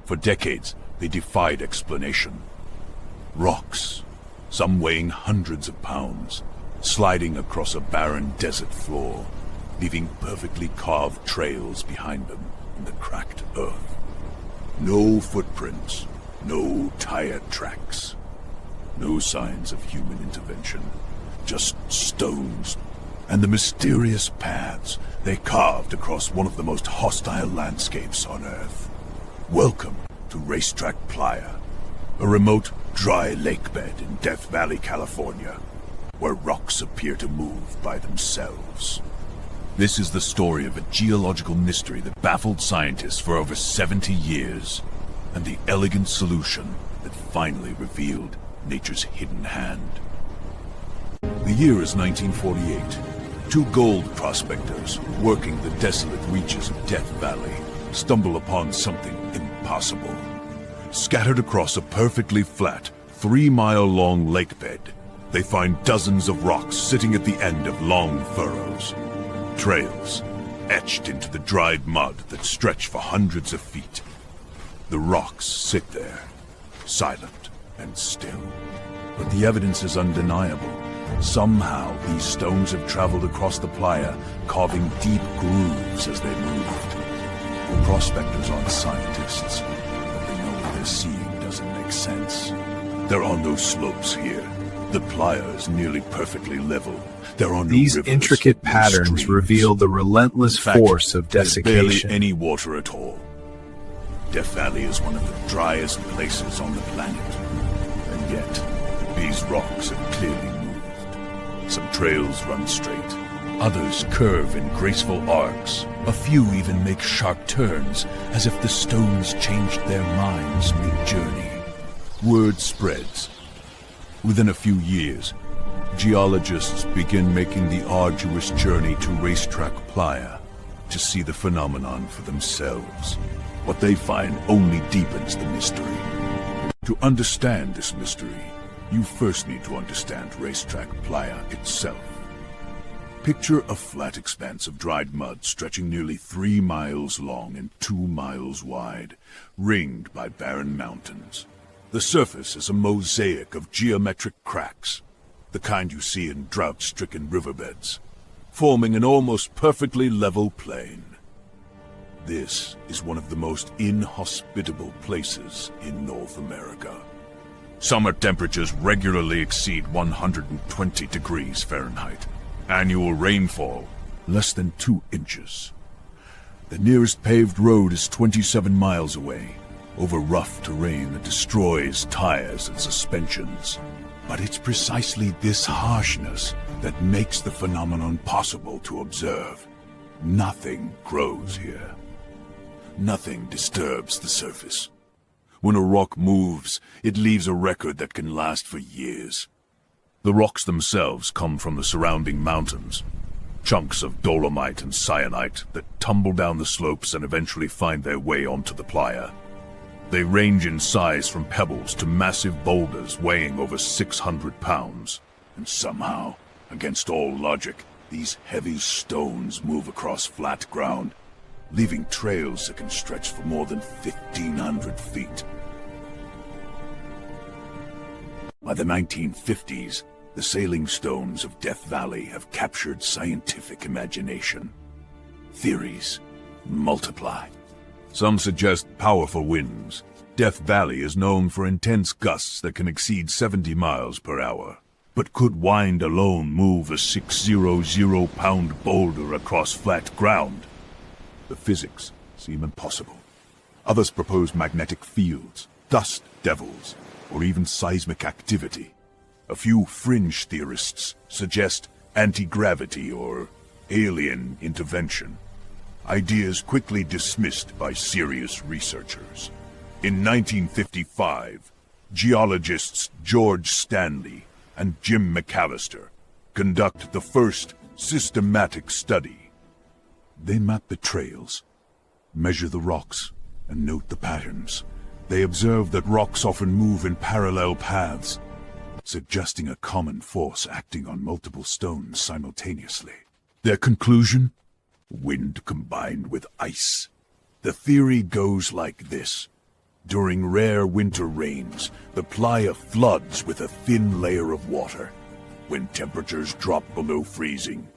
For decades, they defied explanation. Rocks, some weighing hundreds of pounds, sliding across a barren desert floor, leaving perfectly carved trails behind them in the cracked earth. No footprints, no tire tracks, no signs of human intervention, just stones and the mysterious paths they carved across one of the most hostile landscapes on Earth. Welcome to Racetrack Playa, a remote, dry lakebed in Death Valley, California, where rocks appear to move by themselves. This is the story of a geological mystery that baffled scientists for over 70 years, and the elegant solution that finally revealed nature's hidden hand. The year is 1948. Two gold prospectors working the desolate reaches of Death Valley stumble upon something impossible. Scattered across a perfectly flat, 3-mile-long lakebed, they find dozens of rocks sitting at the end of long furrows. Trails, etched into the dried mud that stretch for hundreds of feet. The rocks sit there, silent and still. But the evidence is undeniable. Somehow, these stones have traveled across the playa, carving deep grooves as they moved. The prospectors aren't scientists, but they know what they're seeing doesn't make sense. There are no slopes here. The playa is nearly perfectly level. There are no These rivers, intricate no patterns streams. reveal the relentless In fact, force of there's desiccation. barely any water at all. Death Valley is one of the driest places on the planet. And yet, these rocks have clearly moved. Some trails run straight. Others curve in graceful arcs. A few even make sharp turns, as if the stones changed their minds mid-journey. Word spreads. Within a few years, geologists begin making the arduous journey to Racetrack Playa to see the phenomenon for themselves. What they find only deepens the mystery. To understand this mystery, you first need to understand Racetrack Playa itself. Picture a flat expanse of dried mud stretching nearly 3 miles long and 2 miles wide, ringed by barren mountains. The surface is a mosaic of geometric cracks, the kind you see in drought-stricken riverbeds, forming an almost perfectly level plain. This is one of the most inhospitable places in North America. Summer temperatures regularly exceed 120 degrees Fahrenheit. Annual rainfall, less than 2 inches. The nearest paved road is 27 miles away, over rough terrain that destroys tires and suspensions. But it's precisely this harshness that makes the phenomenon possible to observe. Nothing grows here. Nothing disturbs the surface. When a rock moves, it leaves a record that can last for years. The rocks themselves come from the surrounding mountains, chunks of dolomite and syenite that tumble down the slopes and eventually find their way onto the playa. They range in size from pebbles to massive boulders weighing over 600 pounds. And somehow, against all logic, these heavy stones move across flat ground, leaving trails that can stretch for more than 1,500 feet. By the 1950s, the sailing stones of Death Valley have captured scientific imagination. Theories multiply. Some suggest powerful winds. Death Valley is known for intense gusts that can exceed 70 miles per hour. But could wind alone move a 600-pound boulder across flat ground? The physics seem impossible. Others propose magnetic fields, dust devils, or even seismic activity. A few fringe theorists suggest anti-gravity or alien intervention. Ideas quickly dismissed by serious researchers. In 1955, geologists George Stanley and Jim McAllister conduct the first systematic study. They map the trails, measure the rocks, and note the patterns. They observe that rocks often move in parallel paths, suggesting a common force acting on multiple stones simultaneously. Their conclusion? Wind combined with ice. The theory goes like this. During rare winter rains, the playa floods with a thin layer of water. When temperatures drop below freezing,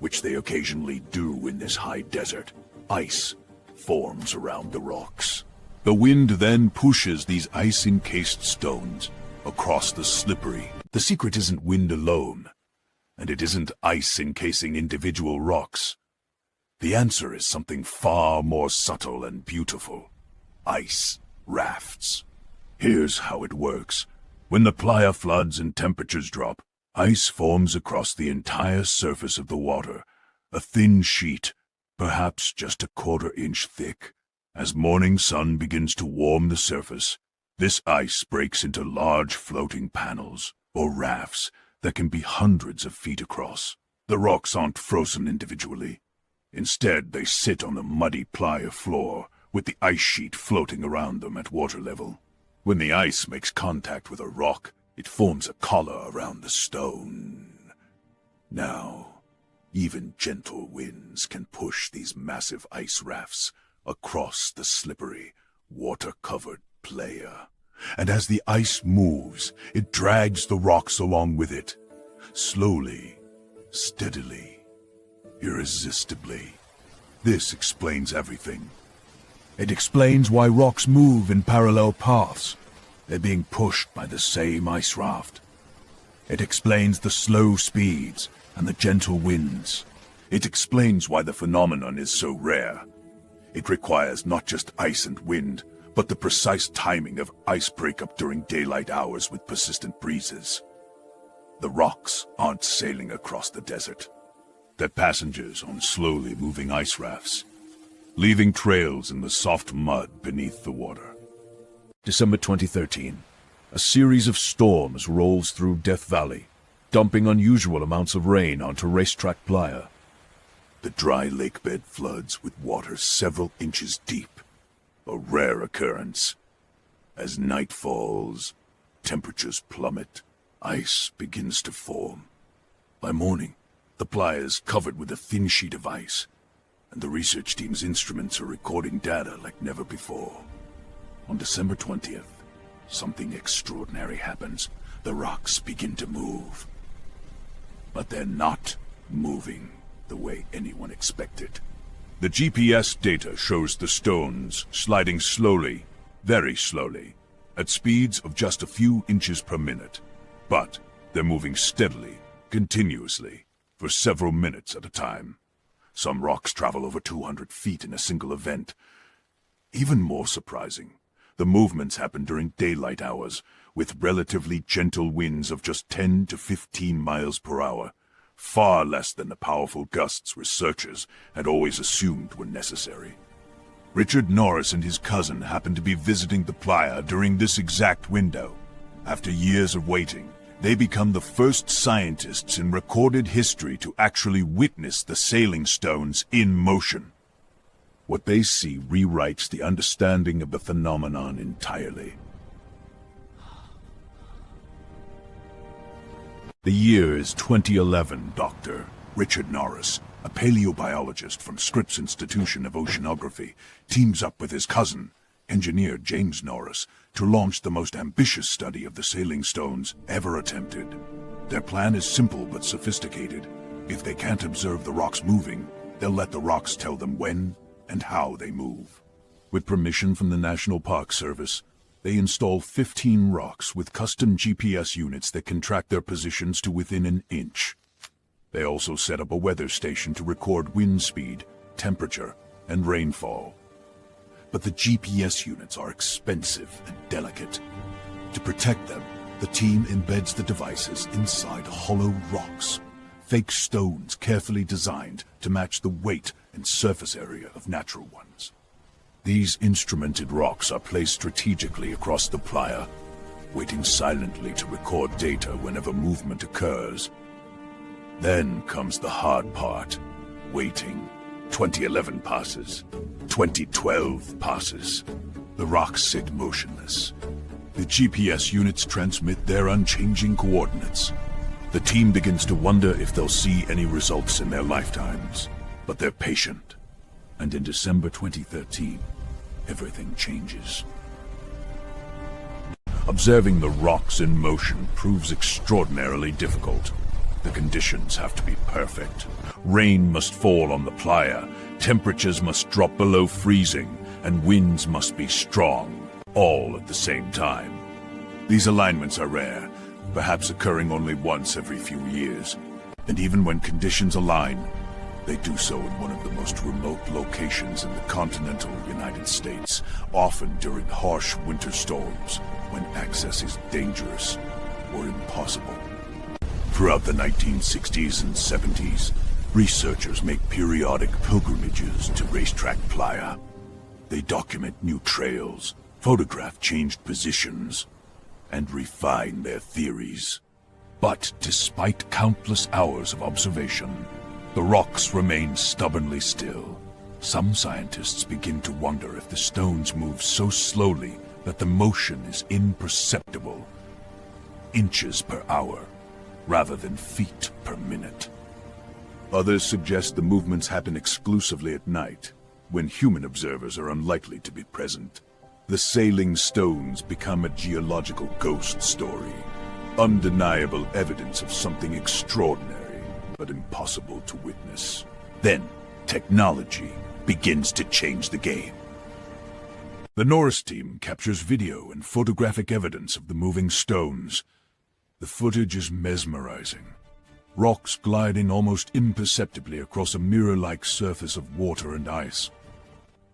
which they occasionally do in this high desert, ice forms around the rocks. The wind then pushes these ice-encased stones across the slippery. The secret isn't wind alone, and it isn't ice encasing individual rocks. The answer is something far more subtle and beautiful. Ice rafts. Here's how it works. When the playa floods and temperatures drop, ice forms across the entire surface of the water, a thin sheet, perhaps just a quarter-inch thick. As morning sun begins to warm the surface, this ice breaks into large floating panels, or rafts, that can be hundreds of feet across. The rocks aren't frozen individually. Instead, they sit on the muddy playa floor, with the ice sheet floating around them at water level. When the ice makes contact with a rock, it forms a collar around the stone. Now, even gentle winds can push these massive ice rafts across the slippery, water-covered playa. And as the ice moves, it drags the rocks along with it. Slowly, steadily, irresistibly. This explains everything. It explains why rocks move in parallel paths. They're being pushed by the same ice raft. It explains the slow speeds and the gentle winds. It explains why the phenomenon is so rare. It requires not just ice and wind, but the precise timing of ice breakup during daylight hours with persistent breezes. The rocks aren't sailing across the desert. They're passengers on slowly moving ice rafts, leaving trails in the soft mud beneath the water. December 2013. A series of storms rolls through Death Valley, dumping unusual amounts of rain onto Racetrack Playa. The dry lake bed floods with water several inches deep, a rare occurrence. As night falls, temperatures plummet, ice begins to form. By morning, the playa is covered with a thin sheet of ice, and the research team's instruments are recording data like never before. On December 20th, something extraordinary happens. The rocks begin to move. But they're not moving the way anyone expected. The GPS data shows the stones sliding slowly, very slowly, at speeds of just a few inches per minute. But they're moving steadily, continuously, for several minutes at a time. Some rocks travel over 200 feet in a single event. Even more surprising, the movements happen during daylight hours, with relatively gentle winds of just 10 to 15 miles per hour, far less than the powerful gusts researchers had always assumed were necessary. Richard Norris and his cousin happened to be visiting the playa during this exact window. After years of waiting, they become the first scientists in recorded history to actually witness the sailing stones in motion. What they see rewrites the understanding of the phenomenon entirely. The year is 2011. Dr. Richard Norris, a paleobiologist from Scripps Institution of Oceanography, teams up with his cousin, engineer James Norris, to launch the most ambitious study of the sailing stones ever attempted. Their plan is simple but sophisticated. If they can't observe the rocks moving, they'll let the rocks tell them when and how they move. With permission from the National Park Service, they install 15 rocks with custom GPS units that can track their positions to within an inch. They also set up a weather station to record wind speed, temperature, and rainfall. But the GPS units are expensive and delicate. To protect them, the team embeds the devices inside hollow rocks, fake stones carefully designed to match the weight and surface area of natural ones. These instrumented rocks are placed strategically across the playa, waiting silently to record data whenever movement occurs. Then comes the hard part, waiting. 2011 passes. 2012 passes. The rocks sit motionless. The GPS units transmit their unchanging coordinates. The team begins to wonder if they'll see any results in their lifetimes. But they're patient. And in December 2013, everything changes. Observing the rocks in motion proves extraordinarily difficult. The conditions have to be perfect. Rain must fall on the playa, temperatures must drop below freezing, and winds must be strong, all at the same time. These alignments are rare, perhaps occurring only once every few years. And even when conditions align, they do so in one of the most remote locations in the continental United States, often during harsh winter storms, when access is dangerous or impossible. Throughout the 1960s and 70s, researchers make periodic pilgrimages to Racetrack Playa. They document new trails, photograph changed positions, and refine their theories. But despite countless hours of observation, the rocks remain stubbornly still. Some scientists begin to wonder if the stones move so slowly that the motion is imperceptible. Inches per hour, rather than feet per minute. Others suggest the movements happen exclusively at night, when human observers are unlikely to be present. The sailing stones become a geological ghost story, undeniable evidence of something extraordinary, but impossible to witness. Then, technology begins to change the game. The Norris team captures video and photographic evidence of the moving stones. The footage is mesmerizing. Rocks gliding almost imperceptibly across a mirror-like surface of water and ice,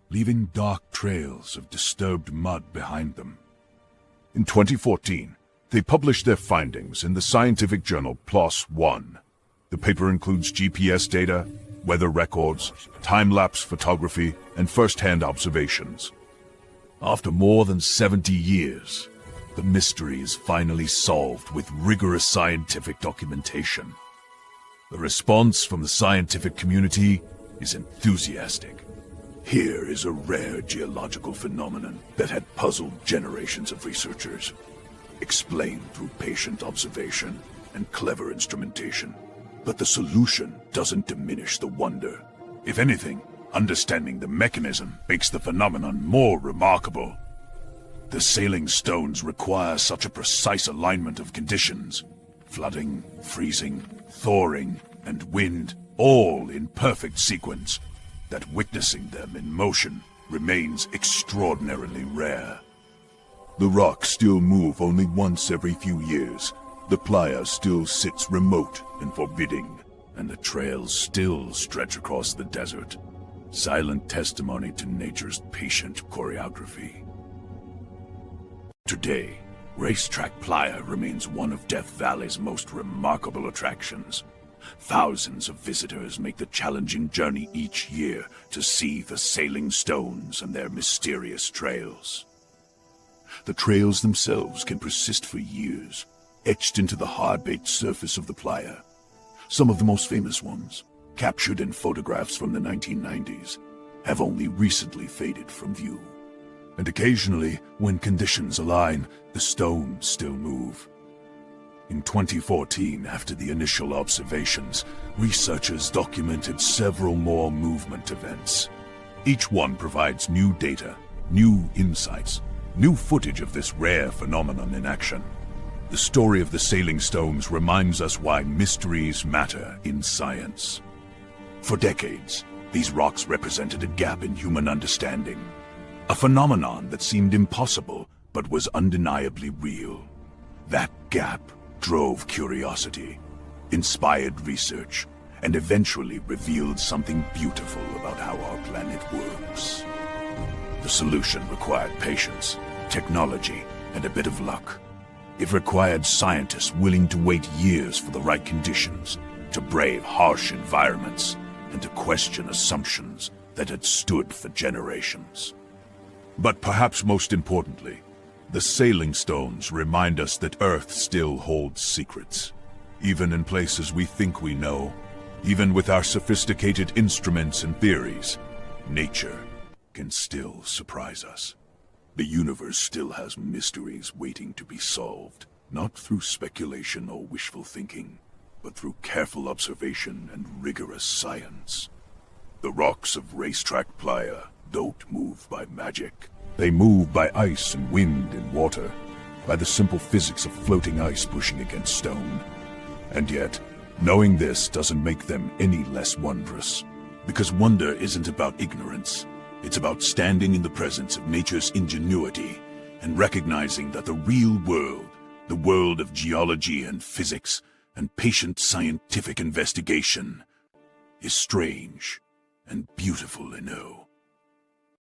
leaving dark trails of disturbed mud behind them. In 2014, they published their findings in the scientific journal PLOS ONE. The paper includes GPS data, weather records, time-lapse photography, and first-hand observations. After more than 70 years, the mystery is finally solved with rigorous scientific documentation. The response from the scientific community is enthusiastic. Here is a rare geological phenomenon that had puzzled generations of researchers, explained through patient observation and clever instrumentation. But the solution doesn't diminish the wonder. If anything, understanding the mechanism makes the phenomenon more remarkable. The sailing stones require such a precise alignment of conditions. Flooding, freezing, thawing, and wind, all in perfect sequence, that witnessing them in motion remains extraordinarily rare. The rocks still move only once every few years. The playa still sits remote and forbidding, and the trails still stretch across the desert. Silent testimony to nature's patient choreography. Today, Racetrack Playa remains one of Death Valley's most remarkable attractions. Thousands of visitors make the challenging journey each year to see the sailing stones and their mysterious trails. The trails themselves can persist for years, etched into the hard-baked surface of the playa. Some of the most famous ones, captured in photographs from the 1990s, have only recently faded from view. And occasionally, when conditions align, the stones still move. In 2014, after the initial observations, researchers documented several more movement events. Each one provides new data, new insights, new footage of this rare phenomenon in action. The story of the sailing stones reminds us why mysteries matter in science. For decades, these rocks represented a gap in human understanding. A phenomenon that seemed impossible, but was undeniably real. That gap drove curiosity, inspired research, and eventually revealed something beautiful about how our planet works. The solution required patience, technology, and a bit of luck. It required scientists willing to wait years for the right conditions, to brave harsh environments, and to question assumptions that had stood for generations. But perhaps most importantly, the sailing stones remind us that Earth still holds secrets. Even in places we think we know, even with our sophisticated instruments and theories, nature can still surprise us. The universe still has mysteries waiting to be solved, not through speculation or wishful thinking, but through careful observation and rigorous science. The rocks of Racetrack Playa don't move by magic. They move by ice and wind and water. by the simple physics of floating ice pushing against stone. And yet, knowing this doesn't make them any less wondrous. Because wonder isn't about ignorance. It's about standing in the presence of nature's ingenuity and recognizing that the real world, the world of geology and physics and patient scientific investigation, is strange and beautiful, Eno.